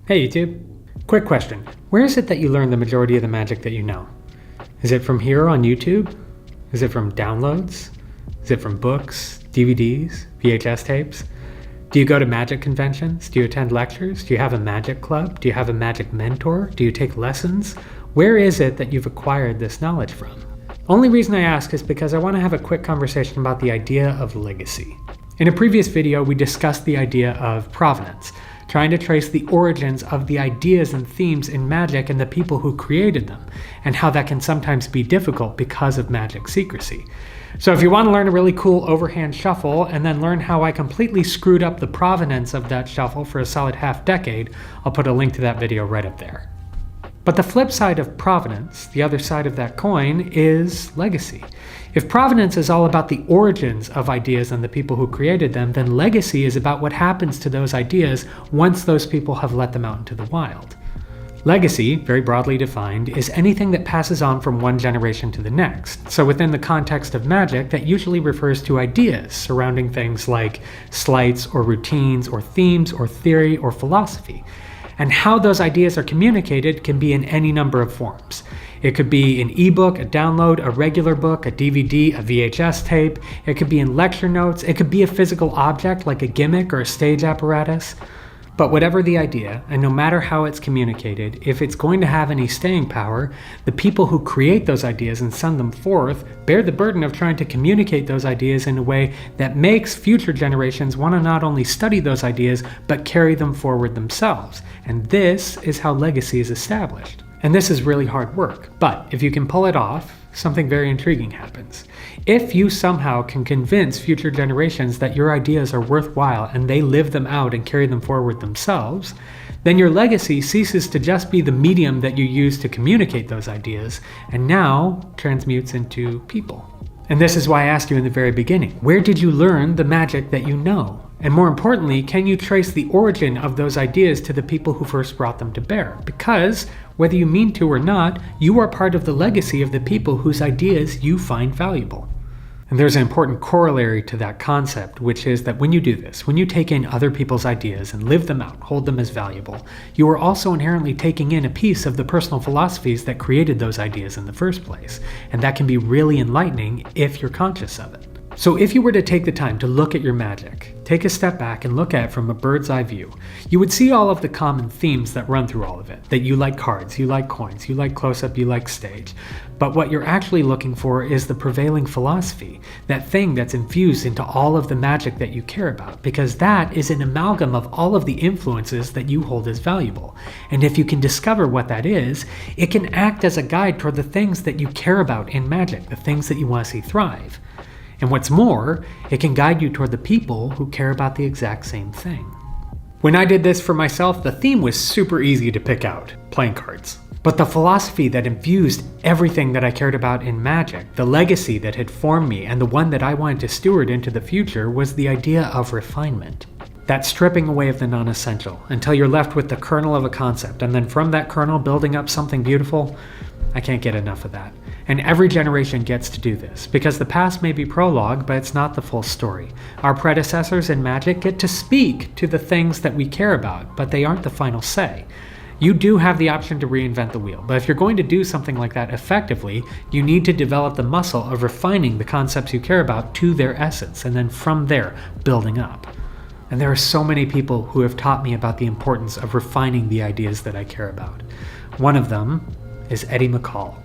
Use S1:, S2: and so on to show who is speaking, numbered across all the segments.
S1: Hey YouTube, quick question. Where is it that you learn the majority of the magic that you know? Is it from here on YouTube? Is it from downloads? Is it from books, DVDs, VHS tapes? Do you go to magic conventions? Do you attend lectures? Do you have a magic club? Do you have a magic mentor? Do you take lessons? Where is it that you've acquired this knowledge from? Only reason I ask is because I want to have a quick conversation about the idea of legacy. In a previous video, we discussed the idea of provenance, trying to trace the origins of the ideas and themes in magic and the people who created them, and how that can sometimes be difficult because of magic secrecy. So if you want to learn a really cool overhand shuffle and then learn how I completely screwed up the provenance of that shuffle for a solid half decade, I'll put a link to that video right up there. But the flip side of provenance, the other side of that coin, is legacy. If provenance is all about the origins of ideas and the people who created them, then legacy is about what happens to those ideas once those people have let them out into the wild. Legacy, very broadly defined, is anything that passes on from one generation to the next. So within the context of magic, that usually refers to ideas surrounding things like sleights or routines or themes or theory or philosophy. And how those ideas are communicated can be in any number of forms. It could be an ebook, a download, a regular book, a DVD, a VHS tape. It could be in lecture notes. It could be a physical object like a gimmick or a stage apparatus. But whatever the idea, and no matter how it's communicated, if it's going to have any staying power, the people who create those ideas and send them forth bear the burden of trying to communicate those ideas in a way that makes future generations want to not only study those ideas, but carry them forward themselves. And this is how legacy is established. And this is really hard work, but if you can pull it off, something very intriguing happens. If you somehow can convince future generations that your ideas are worthwhile and they live them out and carry them forward themselves, then your legacy ceases to just be the medium that you use to communicate those ideas, and now transmutes into people. And this is why I asked you in the very beginning, where did you learn the magic that you know? And more importantly, can you trace the origin of those ideas to the people who first brought them to bear? Because, whether you mean to or not, you are part of the legacy of the people whose ideas you find valuable. And there's an important corollary to that concept, which is that when you do this, when you take in other people's ideas and live them out, hold them as valuable, you are also inherently taking in a piece of the personal philosophies that created those ideas in the first place. And that can be really enlightening if you're conscious of it. So if you were to take the time to look at your magic, take a step back and look at it from a bird's eye view, you would see all of the common themes that run through all of it. That you like cards, you like coins, you like close-up, you like stage. But what you're actually looking for is the prevailing philosophy, that thing that's infused into all of the magic that you care about, because that is an amalgam of all of the influences that you hold as valuable. And if you can discover what that is, it can act as a guide toward the things that you care about in magic, the things that you want to see thrive. And what's more, it can guide you toward the people who care about the exact same thing. When I did this for myself, the theme was super easy to pick out, playing cards. But the philosophy that infused everything that I cared about in magic, the legacy that had formed me, and the one that I wanted to steward into the future was the idea of refinement. That stripping away of the non-essential until you're left with the kernel of a concept, and then from that kernel building up something beautiful. I can't get enough of that. And every generation gets to do this, because the past may be prologue, but it's not the full story. Our predecessors in magic get to speak to the things that we care about, but they aren't the final say. You do have the option to reinvent the wheel, but if you're going to do something like that effectively, you need to develop the muscle of refining the concepts you care about to their essence, and then from there, building up. And there are so many people who have taught me about the importance of refining the ideas that I care about. One of them is McColl.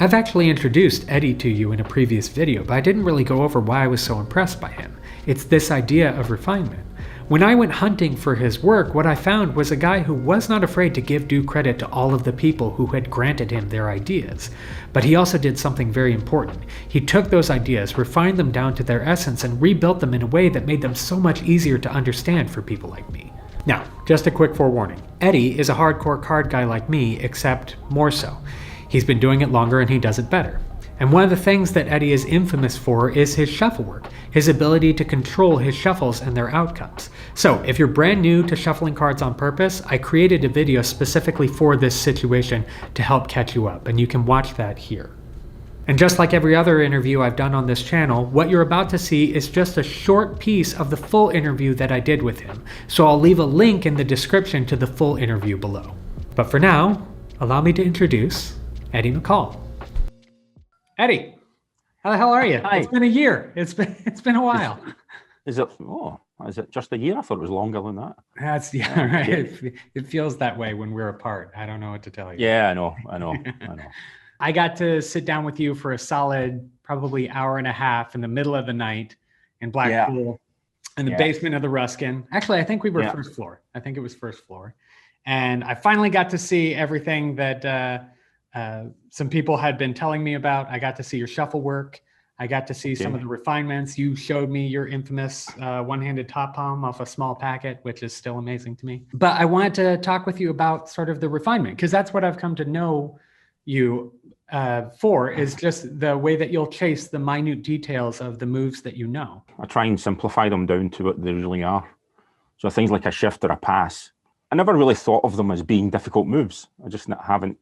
S1: I've actually introduced Eddie to you in a previous video, but I didn't really go over why I was so impressed by him. It's this idea of refinement. When I went hunting for his work, what I found was a guy who was not afraid to give due credit to all of the people who had granted him their ideas. But he also did something very important. He took those ideas, refined them down to their essence, and rebuilt them in a way that made them so much easier to understand for people like me. Now, just a quick forewarning. Eddie is a hardcore card guy like me, except more so. He's been doing it longer and he does it better. And one of the things that Eddie is infamous for is his shuffle work, his ability to control his shuffles and their outcomes. So if you're brand new to shuffling cards on purpose, I created a video specifically for this situation to help catch you up, and you can watch that here. And just like every other interview I've done on this channel, what you're about to see is just a short piece of the full interview that I did with him. So I'll leave a link in the description to the full interview below. But for now, allow me to introduce Eddie McColl. Eddie, how the hell are you?
S2: Hi.
S1: It's been a year. It's been a while.
S2: Is it just a year? I thought it was longer than that.
S1: That's right. It feels that way when we're apart. I don't know what to tell you.
S2: Yeah, I know.
S1: I got to sit down with you for a solid probably hour and a half in the middle of the night in Blackpool in the basement of the Ruskin. Actually, I think we were first floor. I think it was first floor. And I finally got to see everything that some people had been telling me about. I got to see your shuffle work. I got to see some of the refinements. You showed me your infamous one-handed top palm off a small packet, which is still amazing to me. But I wanted to talk with you about sort of the refinement, because that's what I've come to know you for, is just the way that you'll chase the minute details of the moves that you know.
S2: I try and simplify them down to what they really are. So things like a shift or a pass, I never really thought of them as being difficult moves. I just haven't,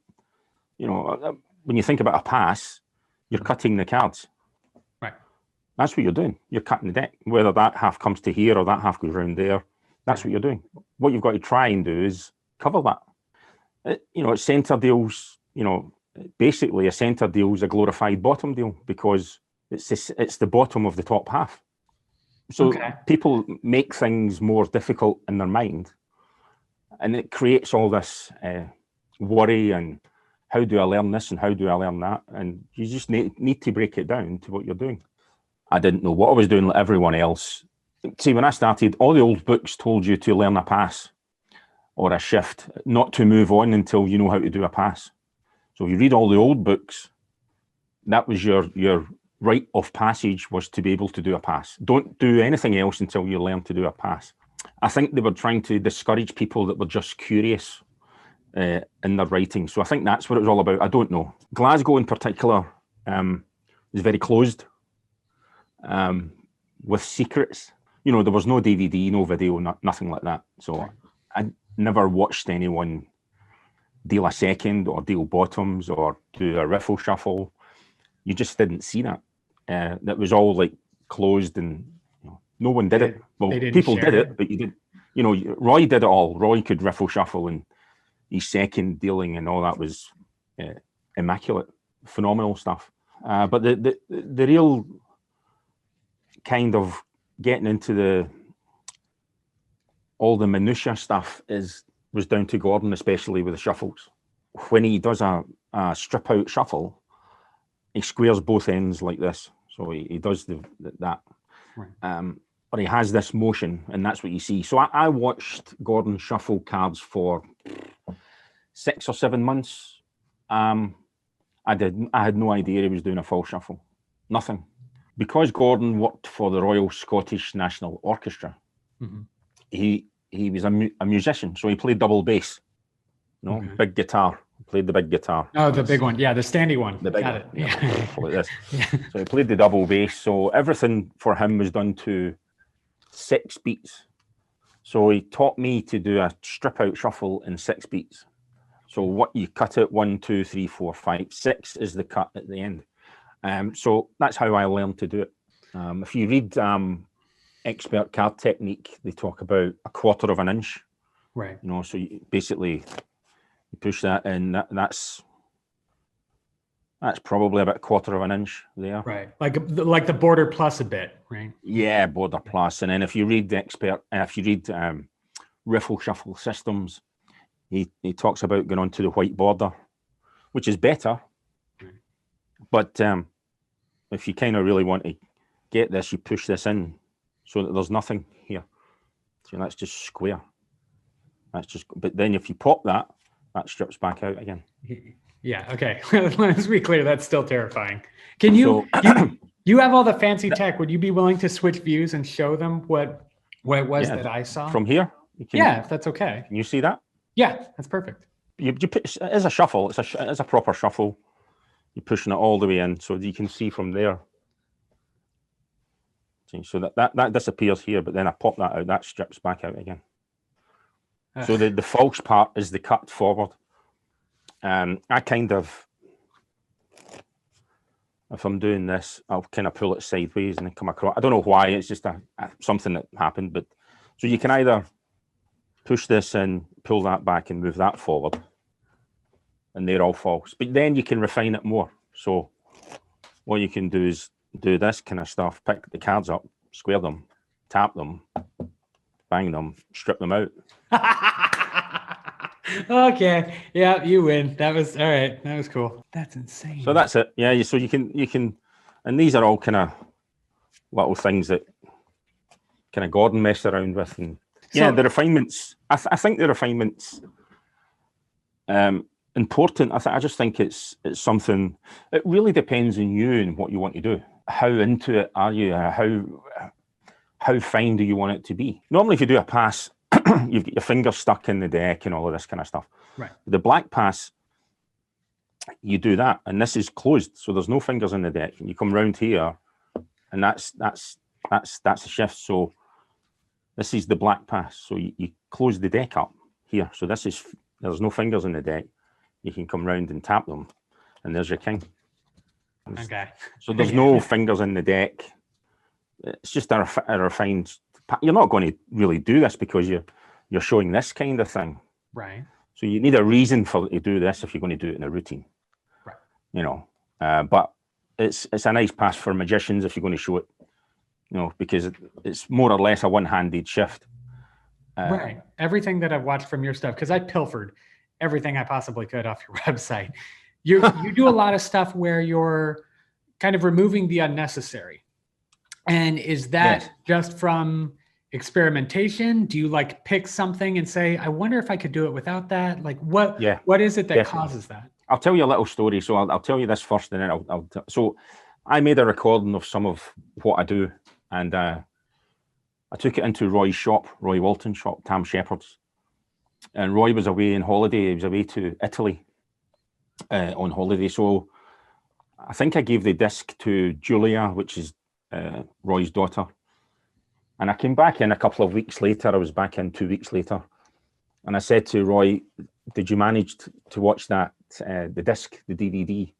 S2: when you think about a pass, you're cutting the cards.
S1: Right.
S2: That's what you're doing. You're cutting the deck. Whether that half comes to here or that half goes round there, that's what you're doing. What you've got to try and do is cover that. It's centre deals, basically a centre deal is a glorified bottom deal, because it's the bottom of the top half. So people make things more difficult in their mind, and it creates all this worry and how do I learn this and how do I learn that? And you just need to break it down to what you're doing. I didn't know what I was doing like everyone else. See, when I started, all the old books told you to learn a pass or a shift, not to move on until you know how to do a pass. So if you read all the old books, that was your rite of passage, was to be able to do a pass. Don't do anything else until you learn to do a pass. I think they were trying to discourage people that were just curious in their writing. So I think that's what it was all about. I don't know. Glasgow in particular is very closed with secrets. There was no DVD, no video, nothing like that. So I never watched anyone deal a second or deal bottoms or do a riffle shuffle. You just didn't see that. That was all like closed, and no one did it. Well, people did it, but you didn't. Roy did it all. Roy could riffle shuffle, and his second dealing and all that was immaculate, phenomenal stuff. But the real kind of getting into all the minutiae stuff was down to Gordon, especially with the shuffles. When he does a strip out shuffle, he squares both ends like this. So he does that. Right. But he has this motion, and that's what you see. So I watched Gordon shuffle cards for 6 or 7 months. I had no idea he was doing a full shuffle. Nothing. Because Gordon worked for the Royal Scottish National Orchestra, he was a musician, so he played double bass. Big guitar. Played the big guitar.
S1: Oh, the big one. Yeah, the standy one.
S2: The big
S1: Got
S2: one.
S1: it. Yeah.
S2: Like this. So he played the double bass. So everything for him was done to 6 beats. So he taught me to do a strip out shuffle in 6 beats. So what you cut it 1, 2, 3, 4, 5, 6 is the cut at the end. So that's how I learned to do it. If you read Expert Card Technique, they talk about 1/4 of an inch.
S1: Right.
S2: So you push that in. That's probably about 1/4 of an inch there.
S1: Right. Like the border plus a bit, right?
S2: Yeah, border plus. And then if you read Riffle Shuffle Systems, he talks about going on to the white border, which is better. Right. But if you kind of really want to get this, you push this in so that there's nothing here. So that's just square. But then if you pop that strips back out again.
S1: Yeah, okay. Let's be clear, that's still terrifying. Can you, you have all the fancy tech. Would you be willing to switch views and show them what it was that I saw?
S2: From here?
S1: If that's okay.
S2: Can you see that?
S1: Yeah, that's perfect.
S2: You put, as a shuffle, it's a proper shuffle. You're pushing it all the way in so you can see from there. See, so that disappears here, but then I pop that out, that strips back out again. So the false part is the cut forward. I kind of if I'm doing this, I'll kind of pull it sideways and then come across. I don't know why, it's just something that happened. But so you can either push this in, pull that back and move that forward, and they're all false. But then you can refine it more. So what you can do is do this kind of stuff, pick the cards up, square them, tap them, bang them, strip them out.
S1: Okay, yeah, you win. That was all right. That was cool. That's insane.
S2: So that's it. Yeah, so you can, and these are all kind of little things that kind of Gordon messed around with, and yeah, the refinements. I think the refinements important. I just think it's something. It really depends on you and what you want to do. How into it are you? How fine do you want it to be? Normally, if you do a pass, you've got your fingers stuck in the deck and all of this kind of stuff.
S1: Right.
S2: The black pass, you do that, and this is closed, so there's no fingers in the deck. And you come round here, and that's a shift. So this is the black pass. So you close the deck up here. So there's no fingers in the deck. You can come round and tap them, and there's your king.
S1: Okay.
S2: So there's no fingers in the deck. It's just a refined. You're not going to really do this because you're showing this kind of thing.
S1: Right.
S2: So you need a reason to do this if you're going to do it in a routine.
S1: Right.
S2: You know, but it's a nice pass for magicians if you're going to show it. You know, because it's more or less a one-handed shift.
S1: Right. Everything that I've watched from your stuff, because I pilfered everything I possibly could off your website. You do a lot of stuff where you're kind of removing the unnecessary. And is that just from experimentation? Do you like pick something and say, I wonder if I could do it without that? Like what is it that causes that?
S2: I'll tell you a little story. So I'll tell you this first, and then so I made a recording of some of what I do, and I took it into Roy's shop, Roy Walton's shop, Tam Shepherd's. And Roy was away on holiday. He was away to Italy on holiday. So I think I gave the disc to Julia, which is Roy's daughter. And I came back in a couple of weeks later. I was back in 2 weeks later. And I said to Roy, did you manage to watch that, the disc, the DVD?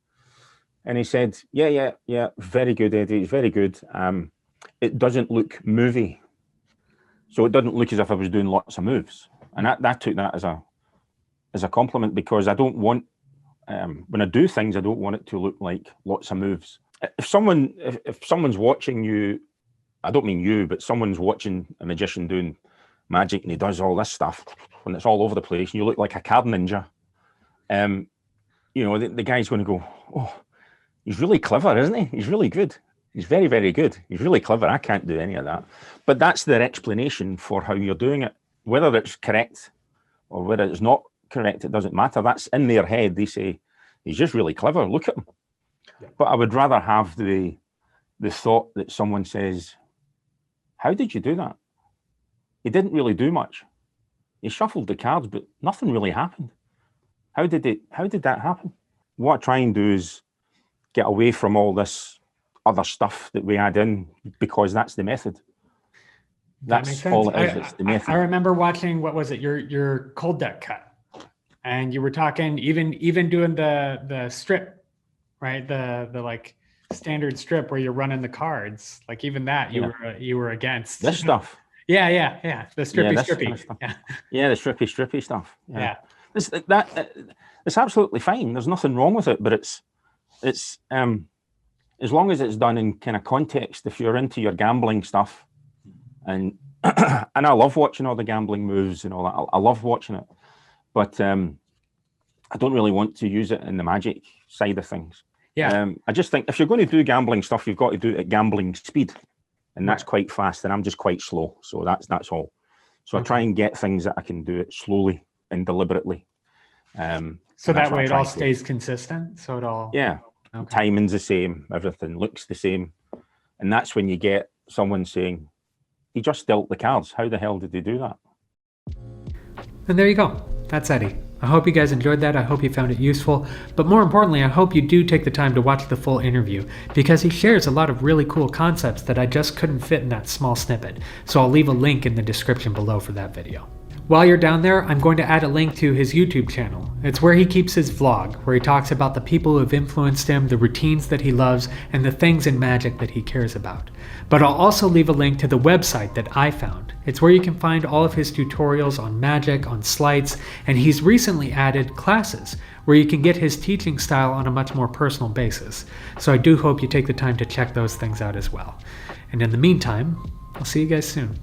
S2: And he said, yeah, very good, Eddie, it's very good. It doesn't look movie. So it doesn't look as if I was doing lots of moves. And I took that as a compliment, because I don't want, when I do things, I don't want it to look like lots of moves. If someone's watching you, I don't mean you, but someone's watching a magician doing magic and he does all this stuff and it's all over the place, and you look like a card ninja, you know, the guy's going to go, oh, he's really clever, isn't he? He's really good. He's very, very good. He's really clever. I can't do any of that. But that's their explanation for how you're doing it. Whether it's correct or whether it's not correct, it doesn't matter. That's in their head. They say, he's just really clever. Look at him. Yeah. But I would rather have the thought that someone says, how did you do that? He didn't really do much. He shuffled the cards, but nothing really happened. How did that happen? What I try and do is get away from all this other stuff that we add in, because that's the method. That's all it is. It's the method.
S1: I remember watching, what was it, your cold deck cut, and you were talking even doing the strip, right? The like standard strip where you're running the cards, like even that you were against
S2: this stuff.
S1: Yeah. The strippy
S2: kind of stuff. Yeah, the strippy stuff. Yeah. It's absolutely fine. There's nothing wrong with it, but it's as long as it's done in kind of context. If you're into your gambling stuff, and I love watching all the gambling moves and all that. I love watching it, but I don't really want to use it in the magic side of things. Yeah. I just think if you're going to do gambling stuff, you've got to do it at gambling speed, and that's quite fast, and I'm just quite slow. So that's all. So I try and get things that I can do it slowly and deliberately.
S1: So that way it all stays consistent. So it all
S2: timing's the same, everything looks the same, and that's when you get someone saying, he just dealt the cards. How the hell did he do that?
S1: And there you go. That's Eddie. I hope you guys enjoyed that. I hope you found it useful. But more importantly, I hope you do take the time to watch the full interview, because he shares a lot of really cool concepts that I just couldn't fit in that small snippet. So I'll leave a link in the description below for that video. While you're down there, I'm going to add a link to his YouTube channel. It's where he keeps his vlog, where he talks about the people who have influenced him, the routines that he loves, and the things in magic that he cares about. But I'll also leave a link to the website that I found. It's where you can find all of his tutorials on magic, on sleights, and he's recently added classes, where you can get his teaching style on a much more personal basis. So I do hope you take the time to check those things out as well. And in the meantime, I'll see you guys soon.